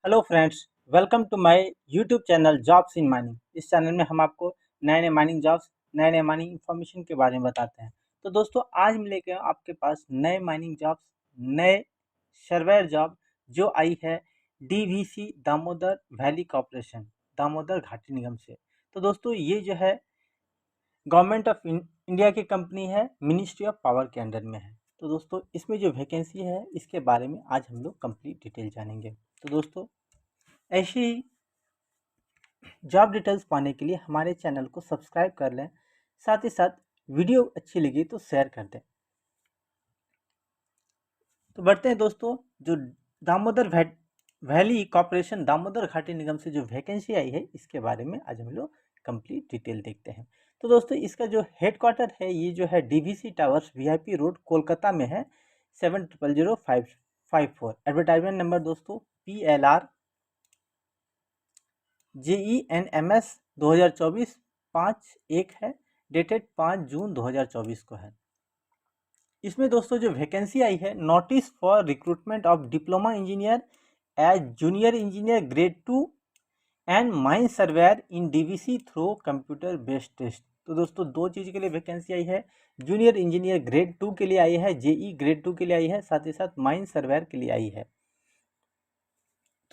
Hello friends, welcome to my YouTube channel jobs in mining. इस channel में हम आपको नए नए माइनिंग जॉब्स, नए नए माइनिंग इंफॉर्मेशन के बारे में बताते हैं। तो दोस्तों, आज हम लेके आए आपके पास नए माइनिंग जॉब्स, नए सर्वेयर जॉब जो आई है DVC Damodar valley corporation, Damodar घाटी निगम से। तो दोस्तों, ये जो है गवर्नमेंट ऑफ इंडिया की कंपनी है, मिनिस्ट्री ऑफ पावर के अंडर में है। तो दोस्तों, इसमें जो वैकेंसी है इसके बारे में आज हम लोग कंप्लीट डिटेल जानेंगे। तो दोस्तों, ऐसी ही जॉब डिटेल्स पाने के लिए हमारे चैनल को सब्सक्राइब कर लें, साथ ही साथ वीडियो अच्छी लगी तो शेयर कर दें। तो बढ़ते हैं दोस्तों, जो दामोदर वैली कॉर्पोरेशन दामोदर घाटी निगम से जो वैकेंसी आई है इसके बारे में आज हम लोग कंप्लीट डिटेल देखते हैं। तो दोस्तों, इसका जो हेडक्वार्टर है ये जो है DVC towers VIP road Kolkata में है, 700554। एडवर्टाइजमेंट नंबर दोस्तों PLR JENMS 2024 5-1 है, डेटेड 5 जून 2024 को है। इसमें दोस्तों जो वैकेंसी आई है, notice for recruitment of diploma engineer as junior engineer grade 2 and mine surveyor in DVC through computer based test. तो दोस्तों, दो चीज़ के लिए वैकेंसी आई है। जूनियर इंजीनियर ग्रेड 2 के लिए आई है, JE ग्रेड 2 के लिए आई है, साथ ही साथ माइन सर्वेयर के लिए आई है।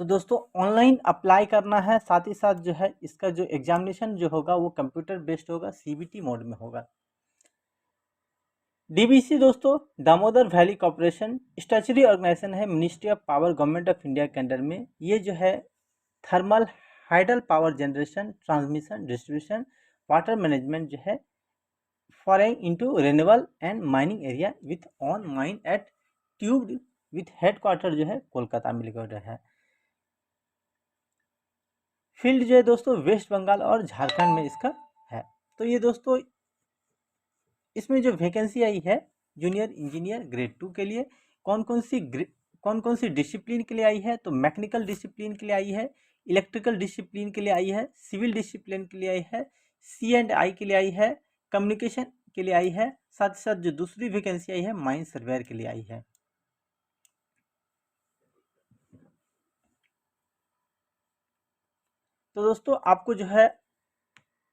तो दोस्तों, ऑनलाइन अप्लाई करना है, साथ ही साथ जो है इसका जो एग्जामिनेशन जो होगा वो कंप्यूटर बेस्ड होगा, CBT मोड में होगा। डीवीसी दोस्तों Damodar valley corporation statutory organisation है, ministry of power government of India के अंडर में। ये जो है thermal hydel power generation, transmission, distribution, water management जो है foreign into renewable and mining area with on mine at tube with headquarter जो है कोलकाता में लोकेटेड है। फील्ड जो है दोस्तों वेस्ट बंगाल और झारखंड में इसका है। तो ये दोस्तों, इसमें जो वैकेंसी आई है जूनियर इंजीनियर ग्रेड 2 के लिए, कौन कौन सी डिसिप्लिन के लिए आई है, तो मैकेनिकल डिसिप्लिन के लिए आई है, इलेक्ट्रिकल डिसिप्लिन के लिए आई है, सिविल डिसिप्लिन के लिए आई है, C&I के लिए आई है, कम्युनिकेशन के लिए आई है, साथ ही साथ जो दूसरी वैकेंसी आई है माइन सर्वेयर के लिए आई है। तो दोस्तों, आपको जो है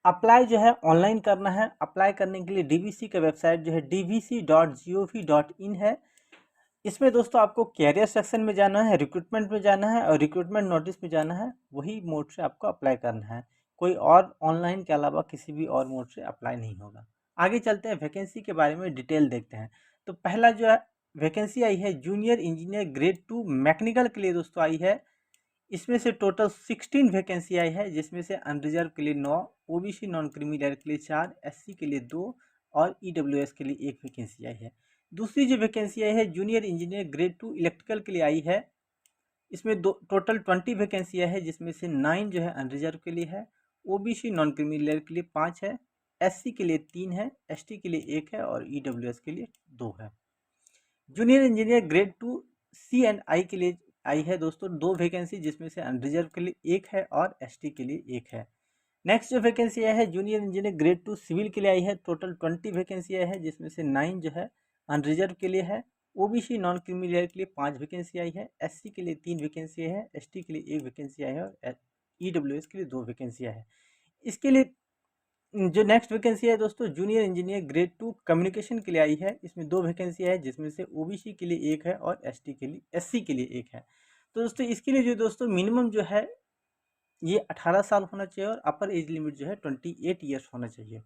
अप्लाई जो है ऑनलाइन करना है। अप्लाई करने के लिए डीवीसी का वेबसाइट जो है dvc.gov.in है। इसमें दोस्तों आपको कैरियर सेक्शन में जाना है, रिक्रूटमेंट में जाना है और रिक्रूटमेंट नोटिस में जाना है। वही मोड से आपको अप्लाई करना है, कोई और ऑनलाइन के अलावा किसी भी और मोड से अप्लाई नहीं होगा। आगे चलते हैं, वैकेंसी के बारे में डिटेल देखते हैं। तो पहला जो है वैकेंसी आई है जूनियर इंजीनियर ग्रेड 2 मैकेनिकल के लिए दोस्तों आई है। इसमें से टोटल 16 वैकेंसी आई है, जिसमें से अनरिजर्व के लिए 9, OBC नॉन क्रीमिलियर के लिए 4, SC के लिए 2 और EWS के लिए 1 वैकेंसी आई है। दूसरी जो वैकेंसी आई है जूनियर इंजीनियर ग्रेड 2 इलेक्ट्रिकल के लिए आई है। इसमें दो टोटल 20 वैकेंसी है, जिसमें से 9 जो है अनरिजर्व के लिए है, OBC नॉन क्रीमिलियर के लिए 5 है, SC के लिए 3 है, ST के लिए 1 है और EWS के लिए 2 है। जूनियर इंजीनियर ग्रेड 2 C&I के लिए आई है दोस्तों 2 वैकेंसी, जिसमें से अनरिजर्व के लिए 1 है और ST के लिए 1 है। नेक्स्ट जो वैकेंसी आई है जूनियर इंजीनियर ग्रेड 2 सिविल के लिए आई है। टोटल 20 वैकेंसी आई है, जिसमें से 9 जो है अनरिजर्व के लिए है, OBC नॉन क्रीमिलियर के लिए 5 वैकेंसी आई है, SC के लिए 3 वैकेंसी है, ST के लिए 1 वैकेंसी आई है और EWS के लिए 2 वैकेंसी है। इसके लिए जो नेक्स्ट वैकेंसी है दोस्तों जूनियर इंजीनियर ग्रेड 2 कम्युनिकेशन के लिए आई है। इसमें 2 वैकेंसी है, जिसमें से OBC के लिए 1 है और SC के लिए 1 है। तो दोस्तों, इसके लिए जो दोस्तों मिनिमम जो है ये 18 साल होना चाहिए और अपर एज लिमिट जो है 28 ईयर्स होना चाहिए।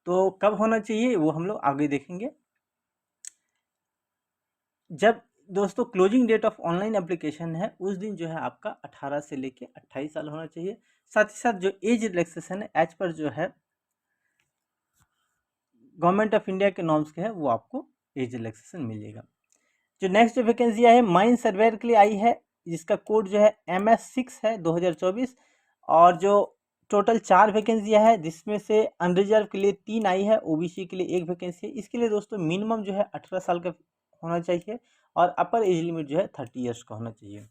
तो कब होना चाहिए वो हम लोग आगे देखेंगे। जब दोस्तों closing date of online application है उस दिन जो है आपका 18 से लेके 28 साल होना चाहिए। साथ ही साथ जो एज रिलैक्सेशन है एज पर जो है गवर्नमेंट ऑफ इंडिया के नॉर्म्स के है वो आपको एज रिलैक्सेशन मिल जाएगा। जो नेक्स्ट जो वैकेंसी आई है माइन सर्वेयर के लिए आई है, जिसका कोड जो है MS6 है 2024। और जो टोटल 4 वैकेंसियाँ है, जिसमें से अनरिजर्व के लिए 3 आई है, OBC के लिए 1 वैकेंसी है। इसके लिए दोस्तों मिनिमम जो है 18 साल का होना चाहिए और अपर एज लिमिट जो है 30 ईयर्स का होना चाहिए।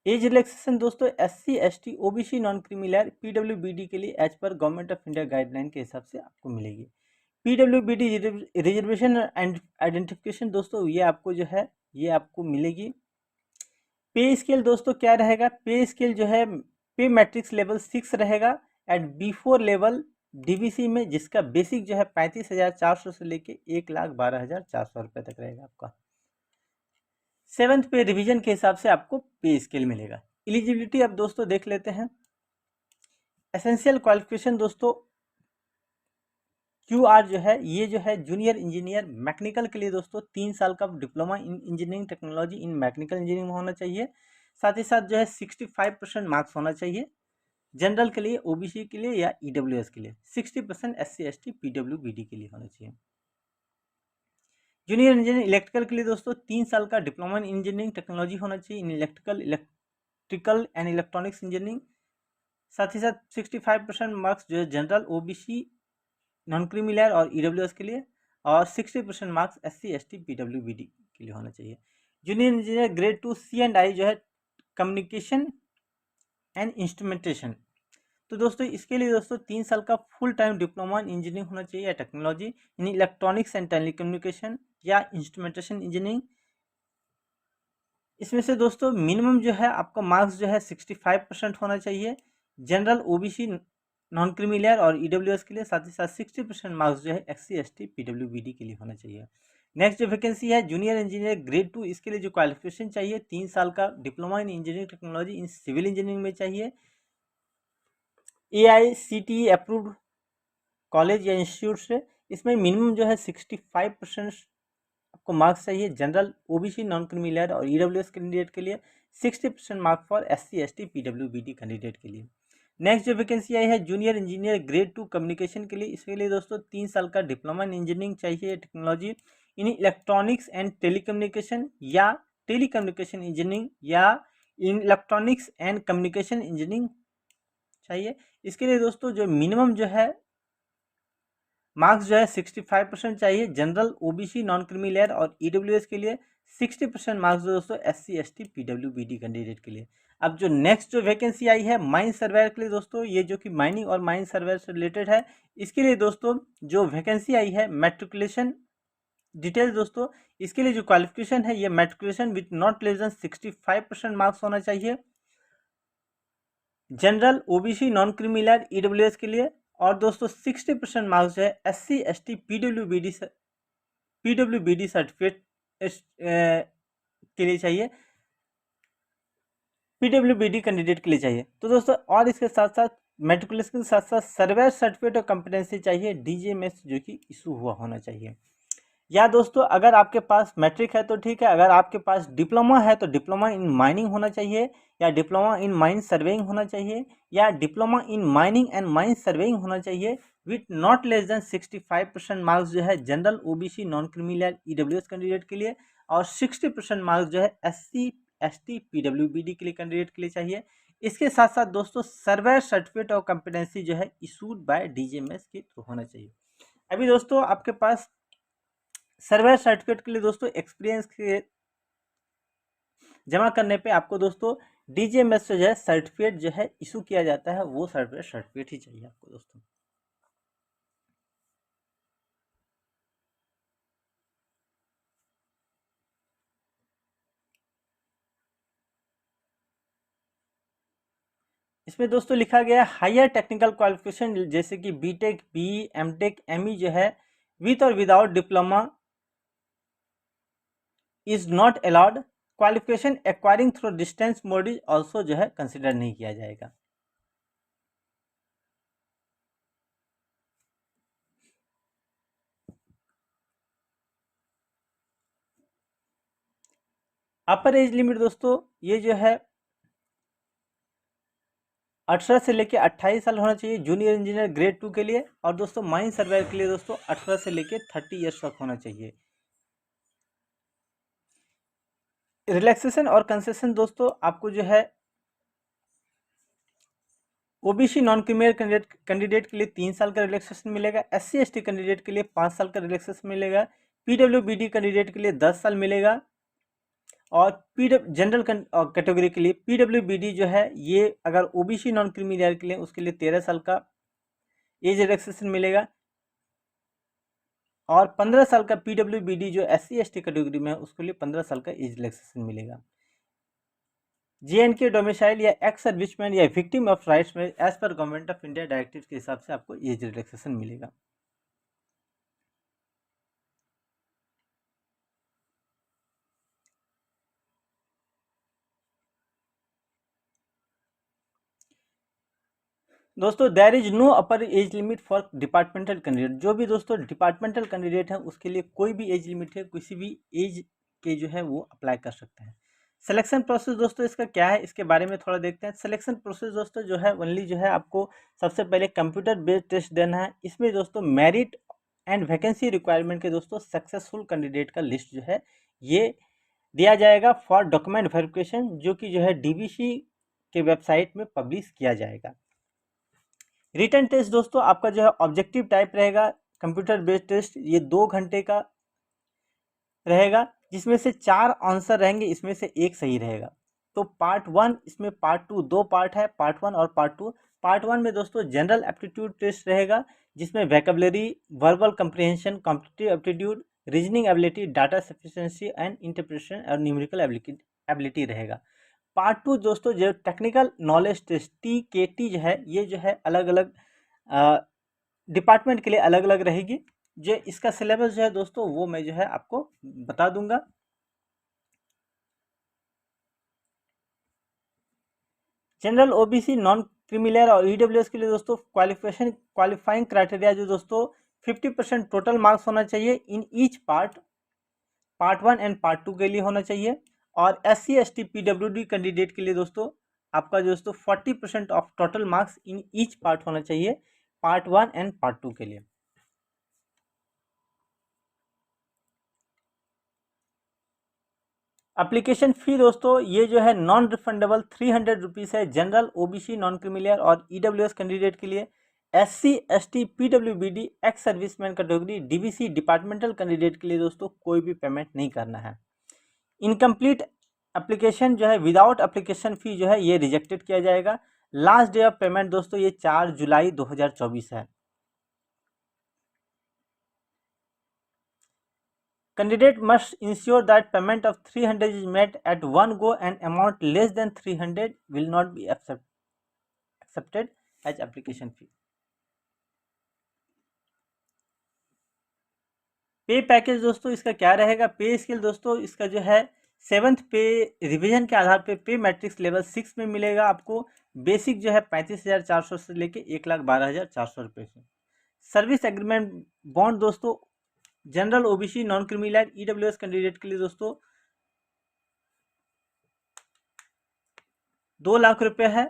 एज रिलैक्सेशन दोस्तों SC ST OBC non creamy layer PWBD के लिए एज पर गवर्नमेंट ऑफ इंडिया गाइडलाइन के हिसाब से आपको मिलेगी। PWBD रिजर्वेशन एंड आइडेंटिफिकेशन दोस्तों ये आपको जो है ये आपको मिलेगी। पे स्केल दोस्तों क्या रहेगा, पे स्केल जो है पे मैट्रिक्स लेवल 6 रहेगा एट B4 लेवल DVC में, जिसका बेसिक जो है 35,400 से लेके 1,12,400 रुपये तक रहेगा आपका। 7th पे रिवीजन के हिसाब से आपको पे स्केल मिलेगा। एलिजिबिलिटी अब दोस्तों देख लेते हैं। एसेंशियल क्वालिफिकेशन दोस्तों QR जो है ये जो है जूनियर इंजीनियर मैकेनिकल के लिए दोस्तों 3 साल का diploma in engineering technology in mechanical engineering में होना चाहिए। साथ ही साथ जो है 65% मार्क्स होना चाहिए। जनरल के लिए, OBC के लिए या EWS के लिए 60%, SC ST PWBD के लिए होना चाहिए। जूनियर इंजीनियर इलेक्ट्रिकल के लिए दोस्तों 3 साल का डिप्लोमा इन इंजीनियरिंग टेक्नोलॉजी होना चाहिए in electrical and electronics engineering. साथ ही साथ 65% मार्क्स जो है जनरल, OBC, नॉन क्रीमिलियर और EWS के लिए, और 60% मार्क्स SC ST PWBD के लिए होना चाहिए। जूनियर इंजीनियर ग्रेड 2 C&I जो है कम्युनिकेशन एंड इंस्ट्रूमेंटेशन, तो दोस्तों इसके लिए दोस्तों 3 साल का full time diploma in engineering होना चाहिए या technology in electronics and telecommunication या इंस्ट्रूमेंटेशन इंजीनियरिंग। इसमें से दोस्तों मिनिमम जो है आपका मार्क्स जो है 65% होना चाहिए जनरल, OBC, नॉन क्रीमिलियर और EWS के लिए। साथ ही साथ 60% मार्क्स जो है SC ST PWBD के लिए होना चाहिए। नेक्स्ट जो वैकेंसी है जूनियर इंजीनियर ग्रेड 2, इसके लिए जो क्वालिफिकेशन चाहिए 3 साल का diploma in engineering technology in civil engineering में चाहिए, AICTE अप्रूव्ड कॉलेज या इंस्टीट्यूट से। इसमें मिनिमम जो है 65% आपको मार्क्स चाहिए जनरल, OBC, नॉन क्रीमिलियर और EWS कैंडिडेट के लिए, 60% marks for SC ST PWBD candidate के लिए। नेक्स्ट जो वैकेंसी आई है जूनियर इंजीनियर ग्रेड 2 कम्युनिकेशन के लिए, इसके लिए दोस्तों 3 साल का डिप्लोमा इन इंजीनियरिंग चाहिए technology in electronics and telecommunication या टेलीकम्युनिकेशन इंजीनियरिंग या in electronics and communication engineering चाहिए। इसके लिए दोस्तों जो मिनिमम जो है मार्क्स जो है 65% चाहिए जनरल, OBC, नॉन क्रीमिलियर और EWS के लिए, 60% मार्क्स दोस्तों SC ST PWBD कैंडिडेट के लिए। अब जो नेक्स्ट जो वैकेंसी आई है माइन सर्वेयर के लिए दोस्तों, ये जो कि माइनिंग और माइन सर्वेयर से रिलेटेड है, इसके लिए दोस्तों जो वैकेंसी आई है मैट्रिकुलेशन डिटेल्स दोस्तों, इसके लिए जो क्वालिफिकेशन है ये matriculation with not less than 65% marks होना चाहिए general, OBC, non creamy layer, EWS के लिए। और दोस्तों 60% मार्क्स जो है SC ST PWBD सर्टिफिकेट के लिए चाहिए, PWBD कैंडिडेट के लिए चाहिए। तो दोस्तों और इसके साथ साथ मैट्रिकुलेशन के साथ साथ सर्वेयर सर्टिफिकेट और कॉम्पिटेंसी चाहिए DGMS जो कि इशू हुआ होना चाहिए। या दोस्तों अगर आपके पास मैट्रिक है तो ठीक है, अगर आपके पास डिप्लोमा है तो डिप्लोमा इन माइनिंग होना चाहिए या डिप्लोमा इन माइन सर्वेइंग होना चाहिए या diploma in mining and mine surveying होना चाहिए with not less than 65% marks जो है general, OBC, non creamy layer, EWS candidate के लिए, और 60% मार्क्स जो है SC ST PWBD के लिए कैंडिडेट के लिए चाहिए। इसके साथ साथ दोस्तों सर्वेयर सर्टिफिकेट और कॉम्पिटेंसी जो है इशूड बाय DGMS के थ्रू होना चाहिए। अभी दोस्तों आपके पास सर्वेयर सर्टिफिकेट के लिए दोस्तों एक्सपीरियंस के जमा करने पे आपको दोस्तों DGMS से जो है सर्टिफिकेट जो है इशू किया जाता है, वो सर्वेयर सर्टिफिकेट ही चाहिए आपको दोस्तों। इसमें दोस्तों लिखा गया हायर टेक्निकल क्वालिफिकेशन जैसे कि BTech, BE, MTech, ME जो है विथ और without diploma is not allowed, qualification acquiring through distance mode is also जो है कंसिडर नहीं किया जाएगा। अपर एज लिमिट दोस्तों ये जो है 18 से लेके 28 साल होना चाहिए जूनियर इंजीनियर ग्रेड 2 के लिए, और दोस्तों माइन सर्वेयर के लिए दोस्तों 18 से लेके 30 ईयर्स तक होना चाहिए। रिलैक्सेशन और कंसेशन दोस्तों आपको जो है OBC नॉन क्रीमिलियर कैंडिडेट के लिए 3 साल का रिलैक्सेशन मिलेगा, SC ST कैंडिडेट के लिए 5 साल का रिलैक्सेशन मिलेगा, PWBD कैंडिडेट के लिए 10 साल मिलेगा, और जनरल कैटेगरी के लिए PWBD जो है ये अगर OBC नॉन क्रीमिलियर के लिए उसके लिए 13 साल का एज रिलैक्सेशन मिलेगा। और 15 साल का PWBD जो SC/ST कैटेगरी में है उसके लिए 15 साल का एज रिलैक्सेशन मिलेगा। JNK डोमिसाइल या एक्स सर्विसमैन या विक्टिम ऑफ राइट्स में एज पर गवर्नमेंट ऑफ इंडिया डायरेक्टिव के हिसाब से आपको एज रिलैक्सेशन मिलेगा। दोस्तों there is no upper age limit for departmental candidate. जो भी दोस्तों डिपार्टमेंटल कैंडिडेट है उसके लिए कोई भी एज लिमिट है, किसी भी एज के जो है वो अप्लाई कर सकते हैं। सिलेक्शन प्रोसेस दोस्तों इसका क्या है, इसके बारे में थोड़ा देखते हैं। सिलेक्शन प्रोसेस दोस्तों जो है ओनली जो है आपको सबसे पहले कंप्यूटर बेस्ड टेस्ट देना है। इसमें दोस्तों मेरिट एंड वैकेंसी रिक्वायरमेंट के दोस्तों सक्सेसफुल कैंडिडेट का लिस्ट जो है ये दिया जाएगा फॉर डॉक्यूमेंट वेरिफिकेशन, जो कि जो है DVC के वेबसाइट में पब्लिश किया जाएगा। रिटन टेस्ट दोस्तों आपका जो है ऑब्जेक्टिव टाइप रहेगा, कंप्यूटर बेस्ड टेस्ट, ये 2 घंटे का रहेगा, जिसमें से 4 आंसर रहेंगे, इसमें से एक सही रहेगा। तो पार्ट 1, इसमें पार्ट 2, 2 पार्ट है, पार्ट 1 और पार्ट 2। पार्ट 1 में दोस्तों जनरल एप्टीट्यूड टेस्ट रहेगा, जिसमें vocabulary, verbal comprehension, competitive aptitude, reasoning ability, data sufficiency and interpretation और न्यूमेरिकल एबिलिटी रहेगा। पार्ट 2 दोस्तों जो टेक्निकल नॉलेज टेस्ट TKT जो है, ये जो है अलग अलग डिपार्टमेंट के लिए अलग अलग रहेगी। जो इसका सिलेबस जो है दोस्तों वो मैं जो है आपको बता दूंगा। जनरल OBC, नॉन क्रीमिलेयर और EWS के लिए दोस्तों क्वालिफाइंग क्राइटेरिया जो दोस्तों 50% टोटल मार्क्स होना चाहिए in each part 1 and part 2 के लिए होना चाहिए। और SC/ST PWD कैंडिडेट के लिए दोस्तों आपका दोस्तों 40% of total marks in each part होना चाहिए, पार्ट 1 एंड पार्ट 2 के लिए। एप्लीकेशन फ़ी दोस्तों ये जो है नॉन रिफंडेबल 300 रुपीज़ है जनरल OBC, नॉन क्रीमिलियर और EWS कैंडिडेट के लिए। SC/ST PWBD ex serviceman category DVC departmental candidate के लिए दोस्तों कोई भी पेमेंट नहीं करना है। इनकम्प्लीट एप्लीकेशन जो है विदाउट एप्लीकेशन फ़ी जो है ये रिजेक्टेड किया जाएगा। लास्ट डे ऑफ पेमेंट दोस्तों ये 4 जुलाई 2024 है। Candidate must ensure that payment of 300 is made at one go and amount less than 300 will not be accepted as application fee. पे पैकेज दोस्तों इसका क्या रहेगा, पे स्केल दोस्तों इसका जो है 7th पे रिवीजन के आधार पे मैट्रिक्स लेवल 6 में मिलेगा आपको। बेसिक जो है 35,400 से लेके 1,12,400 रुपये से। सर्विस एग्रीमेंट बॉन्ड दोस्तों general OBC, non creamy layer, EWS candidate के लिए दोस्तों 2 लाख रुपए है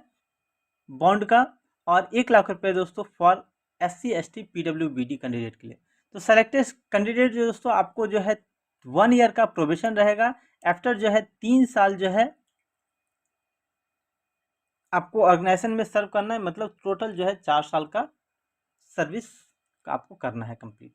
बॉन्ड का और 1 लाख रुपए दोस्तों फॉर SC/ST PWBD कैंडिडेट के लिए। तो सेलेक्टेड कैंडिडेट जो दोस्तों आपको जो है 1 ईयर का प्रोबेशन रहेगा। आफ्टर जो है 3 साल जो है आपको ऑर्गेनाइजेशन में सर्व करना है, मतलब टोटल जो है 4 साल का सर्विस का आपको करना है कंप्लीट।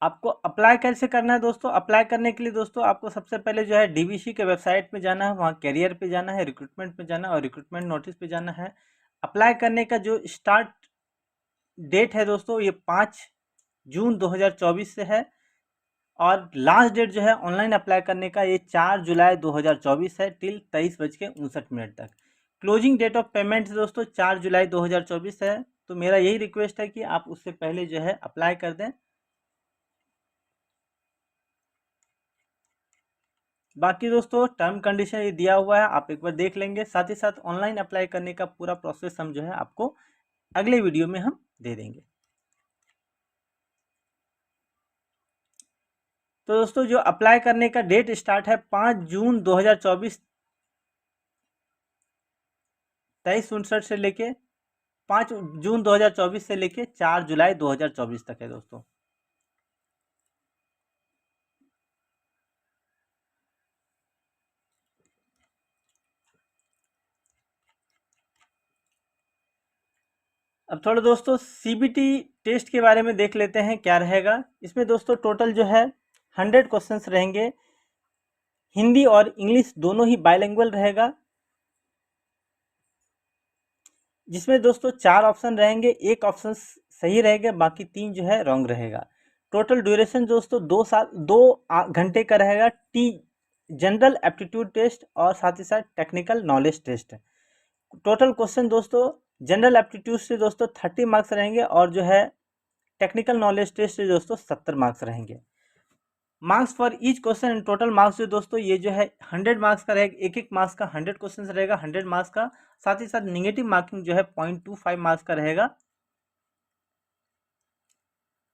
आपको अप्लाई कैसे करना है दोस्तों, अप्लाई करने के लिए दोस्तों आपको सबसे पहले जो है DVC के वेबसाइट पे जाना है, वहाँ कैरियर पे जाना है, रिक्रूटमेंट पे जाना है और रिक्रूटमेंट नोटिस पे जाना है। अप्लाई करने का जो स्टार्ट डेट है दोस्तों ये 5 जून 2024 से है और लास्ट डेट जो है ऑनलाइन अप्लाई करने का ये 4 जुलाई 2024 है टिल 23:59 तक। क्लोजिंग डेट ऑफ पेमेंट दोस्तों 4 जुलाई 2024 है। तो मेरा यही रिक्वेस्ट है कि आप उससे पहले जो है अप्लाई कर दें। बाकी दोस्तों टर्म कंडीशन ये दिया हुआ है, आप एक बार देख लेंगे। साथ ही साथ ऑनलाइन अप्लाई करने का पूरा प्रोसेस हम जो है आपको अगले वीडियो में हम दे देंगे। तो दोस्तों जो अप्लाई करने का डेट स्टार्ट है 5 जून 2024 23:59 से लेके 5 जून 2024 से लेके 4 जुलाई 2024 तक है दोस्तों। अब थोड़ा दोस्तों सीबीटी टेस्ट के बारे में देख लेते हैं क्या रहेगा। इसमें दोस्तों टोटल जो है 100 क्वेश्चंस रहेंगे। हिंदी और इंग्लिश दोनों ही बाइलिंगुअल रहेगा, जिसमें दोस्तों 4 ऑप्शन रहेंगे, एक ऑप्शन सही रहेगा, बाकी 3 जो है रॉन्ग रहेगा। टोटल ड्यूरेशन दोस्तों 2 घंटे का रहेगा। जनरल एप्टीट्यूड टेस्ट और साथ ही साथ technical knowledge test. Total question दोस्तों जनरल एप्टीट्यूड से दोस्तों 30 मार्क्स रहेंगे और जो है टेक्निकल नॉलेज टेस्ट से दोस्तों 70 मार्क्स रहेंगे। Marks for each question and total marks जो दोस्तों ये जो है 100 मार्क्स का रहेगा, एक मार्क्स का 100 क्वेश्चन रहेगा 100 मार्क्स का। साथ ही साथ निगेटिव मार्किंग जो है 0.25 मार्क्स का रहेगा।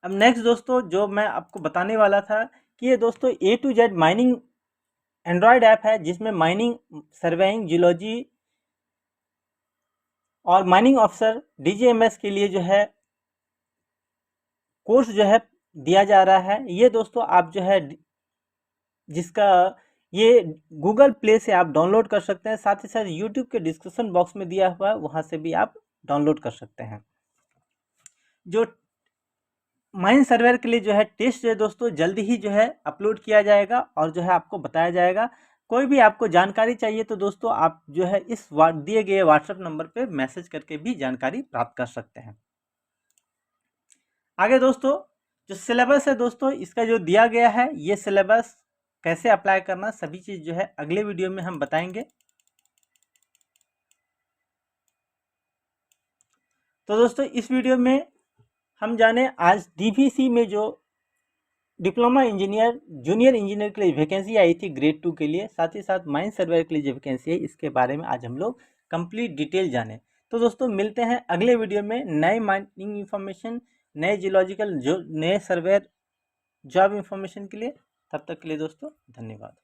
अब नेक्स्ट दोस्तों जो मैं आपको बताने वाला था कि ये दोस्तों A to Z mining Android app है, जिसमें माइनिंग, सर्वेइंग, जियोलॉजी और माइनिंग ऑफिसर DJMS के लिए जो है कोर्स जो है दिया जा रहा है। ये दोस्तों आप जो है जिसका ये गूगल प्ले से आप डाउनलोड कर सकते हैं, साथ ही साथ यूट्यूब के डिस्क्रिप्शन बॉक्स में दिया हुआ है, वहाँ से भी आप डाउनलोड कर सकते हैं। जो माइन सर्वर के लिए जो है टेस्ट जो है दोस्तों जल्दी ही जो है अपलोड किया जाएगा और जो है आपको बताया जाएगा। कोई भी आपको जानकारी चाहिए तो दोस्तों आप जो है इस दिए गए व्हाट्सएप नंबर पे मैसेज करके भी जानकारी प्राप्त कर सकते हैं। आगे दोस्तों जो सिलेबस है दोस्तों इसका जो दिया गया है, ये सिलेबस कैसे अप्लाई करना सभी चीज़ जो है अगले वीडियो में हम बताएंगे। तो दोस्तों इस वीडियो में हम जाने आज DVC में जो डिप्लोमा इंजीनियर जूनियर इंजीनियर के लिए वैकेंसी आई थी ग्रेड 2 के लिए, साथ ही साथ माइन सर्वेयर के लिए जो वैकेंसी है इसके बारे में आज हम लोग कंप्लीट डिटेल जाने। तो दोस्तों मिलते हैं अगले वीडियो में नए माइनिंग इन्फॉर्मेशन, नए जियोलॉजिकल जो नए सर्वेयर जॉब इन्फॉर्मेशन के लिए। तब तक के लिए दोस्तों धन्यवाद।